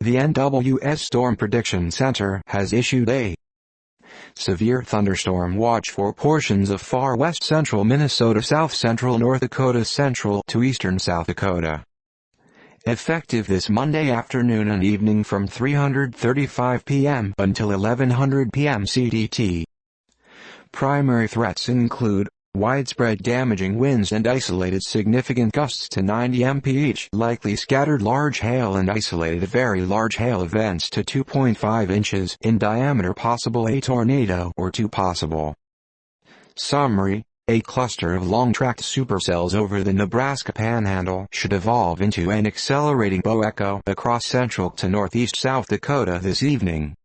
The NWS Storm Prediction Center has issued a severe thunderstorm watch for portions of far west central Minnesota, south central North Dakota, central to eastern South Dakota. Effective this Monday afternoon and evening from 3:35 p.m. until 11:00 p.m. CDT. Primary threats include widespread damaging winds and isolated significant gusts to 90 mph each, likely scattered large hail and isolated very large hail events to 2.5 inches in diameter, possible a tornado or two possible. Summary: a cluster of long-tracked supercells over the Nebraska Panhandle should evolve into an accelerating bow echo across central to northeast South Dakota this evening.